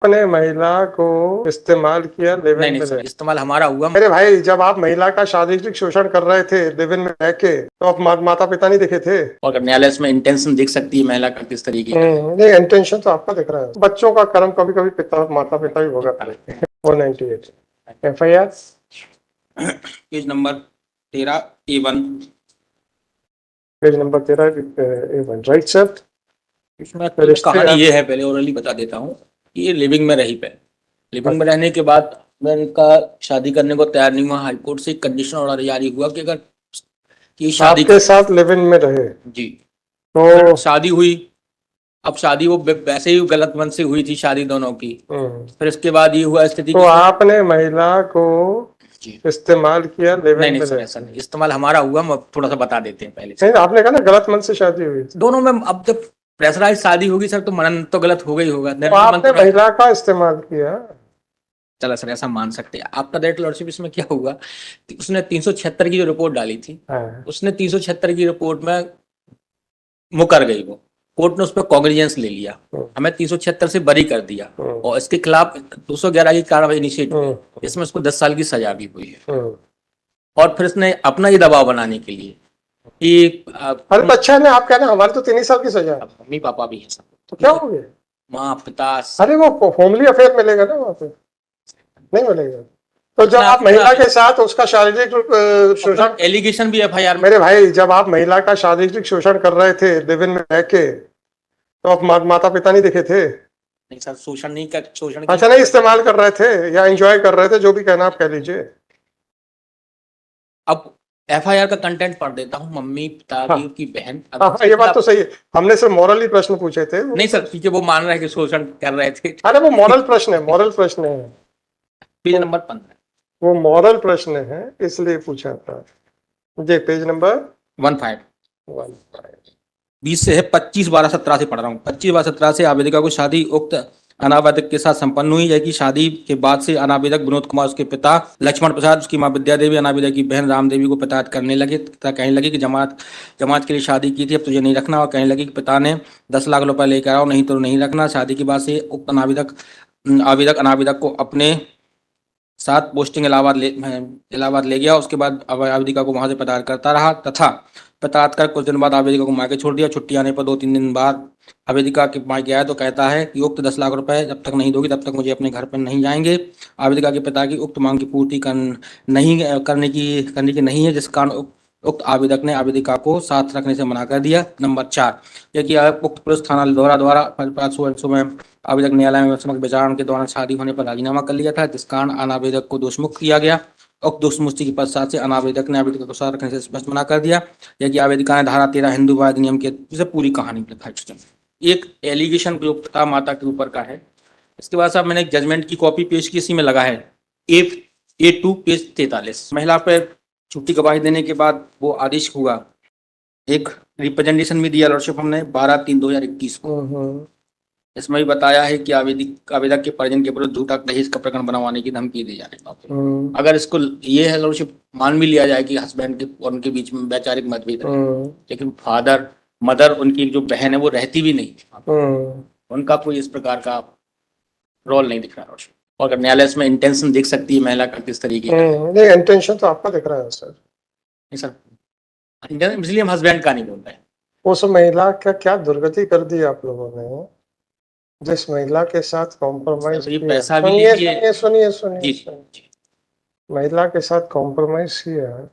अपने महिला को इस्तेमाल किया लिव नहीं इन नहीं में सर, रह इस्तेमाल हमारा हुआ। मेरे भाई, जब आप महिला का शारीरिक शोषण कर रहे थे लिव इन में रह के, तो आप माता पिता नहीं दिखे थे? और न्यायालय इसमें इंटेंशन देख सकती है महिला का किस तरीके का है। नहीं, इंटेंशन तो आपका दिख रहा है। बच्चों का कर्म कभी कभी पिता माता पिता भी भुगत रहे हैं। 198 FIR page number 13A1। Page number 13A1, right sir. इसमें कुछ कहानी ये है, पहले ओरली बता देता हूँ कि ये लिविंग में रही पहले। लिविंग में रहने के बाद मैं इनका शादी करने को तैयार नहीं हुआ। हाईकोर्ट से कंडीशन ऑर्डर जारी हुआ कि अगर ये शादी आपके साथ लिव इन में रहे जी, तो शादी हुई। अब शादी वो वैसे ही गलत मन से हुई थी शादी दोनों की। फिर इसके बाद ये हुआ स्थिति तो आपने महिला को इस्तेमाल किया लिव इन नहीं में सर, रह ऐसा नहीं, इस्तेमाल हमारा हुआ। हम थोड़ा सा बता देते हैं पहले से। नहीं, आपने कहा ना गलत मन से शादी हुई। दोनों में अब जब प्रेशराइज शादी होगी सर, तो मनन तो गलत हो गई होगा। तो आपने महिला का इस्तेमाल किया। चला सर, ऐसा मान सकते हैं। आपका डायरेक्ट लॉर्डशिप इसमें क्या हुआ कि उसने 376 की जो रिपोर्ट डाली थी, उसने 376 की रिपोर्ट में मुकर गई वो। कोर्ट ने उस पर कॉग्निजेंस ले लिया, हमें 376 से बरी कर दिया और इसके खिलाफ 211 की कार्रवाई इनिशिएट हुई। इसमें उसको 10 साल की सजा भी हुई है। और फिर इसने अपना ही दबाव बनाने के लिए कि अरे बच्चा ने, आप कहना हमारे तो 3 साल की सजा है। मम्मी पापा भी है सब, तो क्या हो गया? माँ पिता। अरे वो होमली अफेयर मिलेगा ना वहाँ पे? नहीं मिलेगा। तो जब आप महिला के साथ उसका शारीरिक शोषण, एलिगेशन भी FIR। मेरे भाई, जब आप महिला का शारीरिक शोषण कर रहे थे लिव इन में रह के, तो आप माता पिता नहीं दिखे थे? नहीं सर, शोषण नहीं कर, शोषण अच्छा, नहीं इस्तेमाल कर रहे थे या एंजॉय कर रहे थे, जो भी कहना आप कह लीजिए। अब FIR का कंटेंट पढ़ देता हूँ। मम्मी पिता की बहन। हाँ, ये बात तो सही है। हमने सिर्फ मॉरली प्रश्न पूछे थे। नहीं सर, ठीक है, वो मान रहा है कि शोषण कर रहे थे। अरे वो मॉरल प्रश्न है, मॉरल प्रश्न है। पेज नंबर 15 वो मॉरल प्रश्न है, इसलिए पूछा था जी। पेज नंबर 15 20 से है। 25/12/17 से पढ़ रहा हूँ। 25/12/17 से आवेदिका को शादी उक्त अनावेदक के साथ संपन्न हुई है कि शादी के बाद से अनावेदक विनोद कुमार, उसके पिता लक्ष्मण प्रसाद, उसकी मां विद्या देवी, अनावेदक की बहन राम देवी को प्रताड़ित करने लगे तथा कहने लगे कि जमात के लिए शादी की थी, अब तुझे नहीं रखना। और कहने लगे कि पिता ने 10 लाख रुपए लेकर आओ, नहीं तो नहीं रखना। शादी के बाद से उक्त अनावेदक को अपने साथ पोस्टिंग इलाहाबाद ले गया। उसके बाद आवेदिका को वहां से प्रताड़ित करता रहा तथा प्रताड़ित कर कुछ दिन बाद आवेदिका को मायके छोड़ दिया। छुट्टी आने पर 2-3 दिन बाद आवेदिका के मायके आया तो कहता है कि उक्त 10 लाख रुपए जब तक नहीं दोगी तब तक मुझे अपने घर पर नहीं जाएंगे। आवेदिका के पिता की उक्त मांग की पूर्ति करने की नहीं है, जिस कारण उक्त आवेदक ने आवेदिका को साथ रखने से मना कर दिया। नंबर 4, यह कि उक्त पुलिस थाना द्वारा सुबह आवेदक न्यायालय में समग्र विचारण के दौरान शादी होने पर राजीनामा कर लिया था, जिस कारण अनावेदक को दोषमुक्त किया गया। उक्त दोषमुक्ति के पश्चात से अनावेदक ने आवेदिका को साथ रखने से स्पष्ट मना कर दिया। यह कि आवेदिका ने धारा 13 हिंदू विवाह अधिनियम के से पूरी कहानी लिखा है। एक एलिगेशन जो पिता माता के ऊपर का है। इसके बाद साहब मैंने एक जजमेंट की कॉपी पेश की, इसी में लगा है A2 पेज 43। महिला पर छुट्टी गवाही देने के बाद वो आदेश हुआ। एक रिप्रेजेंटेशन भी दिया लॉर्डशिप हमने 12/3/2021 को। इसमें भी बताया है कि आवेदक के परिजन के विरुद्ध झूठा दहेज का प्रकरण बनवाने की धमकी दी जा रही है। अगर इसको ये है लॉर्डशिप मान भी लिया जाए कि हस्बैंड के और उनके बीच में वैचारिक मतभेद है, लेकिन फादर मदर, उनकी जो बहन है वो रहती भी नहीं, उनका कोई इस प्रकार का रोल नहीं दिख रहा लॉर्डशिप। और न्यायालय इसमें इंटेंशन देख सकती है महिला का किस तरीके का। नहीं, इंटेंशन तो आपका दिख रहा है सर। नहीं सर, इसलिए हम हस्बैंड का नहीं बोल रहे। उस महिला का क्या दुर्गति कर दी आप लोगों ने, जिस महिला के साथ कॉम्प्रोमाइज किया। पैसा भी लीजिए। सुनिए, महिला के साथ कॉम्प्रोमाइज किया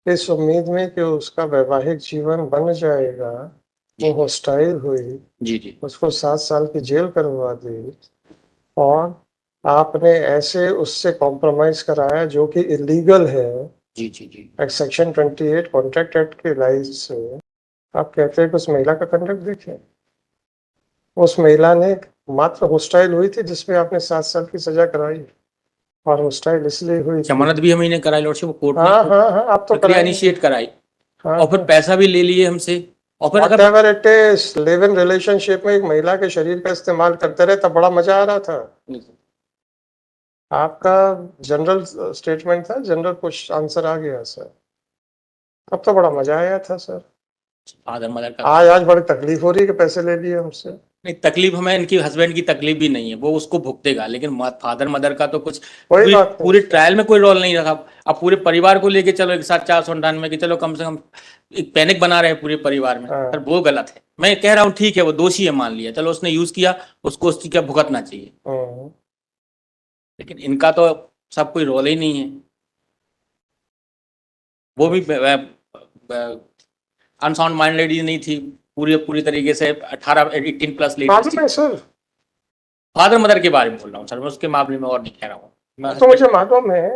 इस उम्मीद में कि उसका वैवाहिक जीवन बन जाएगा, वो हॉस्टाइल हुई। जी, उसको 7 साल की जेल करवा दी और आपने ऐसे उससे कॉम्प्रोमाइज कराया जो कि इलीगल है। जी। सेक्शन 28 कॉन्ट्रैक्ट एक्ट के लाइज से आप कहते हैं कि उस महिला का कंडक्ट देखिए। उस महिला ने मात्र हॉस्टाइल हुई थी, जिसमें आपने 7 साल की सजा कराई, और हॉस्टाइल इसलिए हुई। जमानत भी हम ही ने कराई लॉर्डशिप, कोर्ट ने हाँ, आप तो प्रक्रिया इनिशिएट कराई। और फिर पैसा भी ले लिए हमसे। और फिर अगर it is live in relationship में एक महिला के शरीर का इस्तेमाल करते रहे तब बड़ा मजा आ रहा था। आपका जनरल स्टेटमेंट था, जनरल क्वेश्चन आंसर आ गया सर, तब तो बड़ा मजा आया था सर। फादर मदर का आज बड़ी तकलीफ हो रही है कि पैसे ले लिए हमसे। नहीं, तकलीफ हमें इनकी हस्बैंड की तकलीफ भी नहीं है, वो उसको भुगतेगा, लेकिन फादर मदर का तो कुछ कोई बात नहीं। पूरे ट्रायल में कोई रोल नहीं रखा। अब पूरे परिवार को लेके चलो एक साथ 498 की, चलो कम से कम एक पैनिक बना रहे हैं पूरे परिवार में, हाँ। पर वो गलत है। मैं कह रहा हूँ ठीक है, वो दोषी है, मान लिया, चलो उसने यूज किया, उसको उसकी क्या भुगतना चाहिए, लेकिन इनका तो सब कोई रोल ही नहीं है। वो भी अनसाउंड माइंड लेडी नहीं थी, पूरी पूरी तरीके से 18 प्लस लेडी मालूम है सर, फादर मदर के बारे में बोल रहा हूँ सर, मैं उसके मामले में और नहीं कह रहा हूँ। तो मुझे मालूम है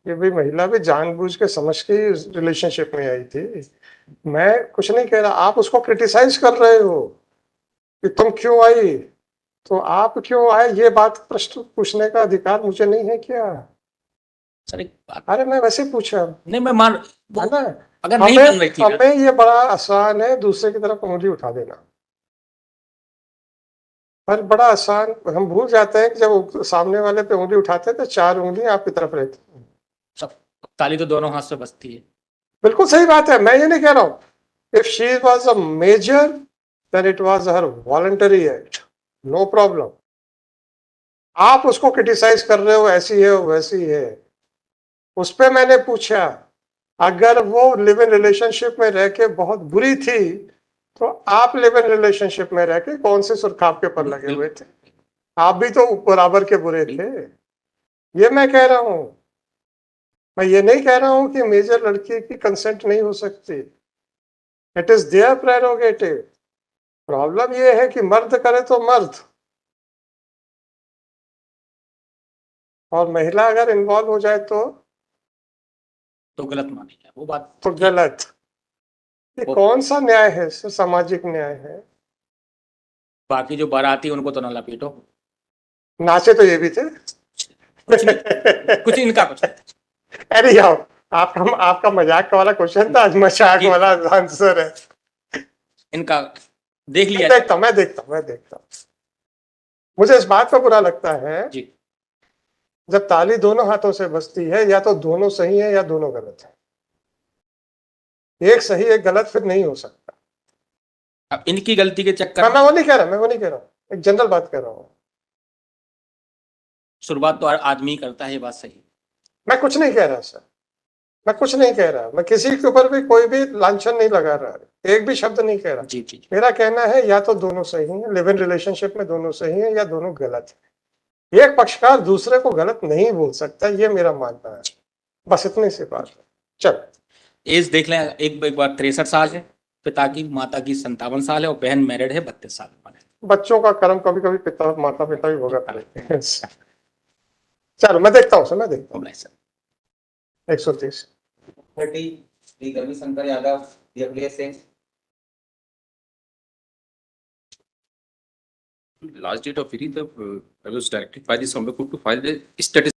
कि भाई महिला भी जानबूझ के समझ के रिलेशनशिप में आई थी। मैं कुछ नहीं कह रहा, आप उसको क्रिटिसाइज कर रहे हो कि तुम क्यों आई, तो आप क्यों आए ये बात प्रश्न पूछने का अधिकार मुझे नहीं है क्या? सर एक बात, अरे मैं वैसे पूछा नहीं मैं मान, है ना। अगर नहीं बन रही थी हमें ये बड़ा आसान है दूसरे की तरफ उंगली उठा देना, पर बड़ा आसान, हम भूल जाते हैं कि जब सामने वाले पे उंगली उठाते हैं तो 4 उंगलियां आपकी तरफ रहती हैं। सब ताली तो दोनों हाथ से बजती है। बिल्कुल सही बात है, मैं ये नहीं कह रहा हूं। If she was a major then it was her voluntary act, no problem. आप उसको क्रिटिसाइज कर रहे हो ऐसी है वैसी है, उस पर मैंने पूछा अगर वो लिव इन रिलेशनशिप में रह के बहुत बुरी थी तो आप लिव इन रिलेशनशिप में रह के कौन से सुरखाब के पर लगे हुए थे? आप भी तो बराबर के बुरे थे, ये मैं कह रहा हूं। मैं ये नहीं कह रहा हूं कि मेजर लड़की की कंसेंट नहीं हो सकती, it is their prerogative. Problem ये है कि मर्द करे तो मर्द, और महिला अगर इन्वॉल्व हो जाए तो गलत मानी है वो बात, तो गलत। ये कौन सा न्याय है सर? सामाजिक न्याय है? बाकी जो बाराती उनको तो ना लपेटो, नाचे तो ये भी थे। कुछ इनका कुछ अरे यार, आपका मजाक वाला क्वेश्चन था, आज मजाक वाला आंसर है। इनका देख लिया। मैं देखता हूँ। मुझे इस बात का बुरा लगता है जी, जब ताली दोनों हाथों से बजती है, या तो दोनों सही है या दोनों गलत है। एक सही एक गलत फिर नहीं हो सकता। अब इनकी गलती के चक्कर मैं वो नहीं कह रहा, एक जनरल बात कर रहा हूँ। शुरुआत तो आदमी करता है, ये बात सही। मैं कुछ नहीं कह रहा सर, मैं कुछ नहीं कह रहा, मैं किसी के ऊपर भी कोई भी लांछन नहीं लगा रहा, एक भी शब्द नहीं कह रहा। जी जी, मेरा कहना है या तो दोनों सही हैं, लिव इन रिलेशनशिप में दोनों सही हैं, या दोनों गलत है। एक पक्षकार दूसरे को गलत नहीं बोल सकता, ये मेरा मानना है। बस इतनी सी बात है। चल एज देख लें, एक बार 63 साल है पिता की, माता की 57 साल है, और बहन मैरिड है 32 साल में। बच्चों का कर्म कभी कभी माता पिता भी भुगत लेते हैं। चलो मैं देखता हूँ सर, मैं देखता हूँ। 130 30 Garvi Shankar Yadav, Dearly Singh. Last date of hearing, I was directed by the Assembly Court to file the status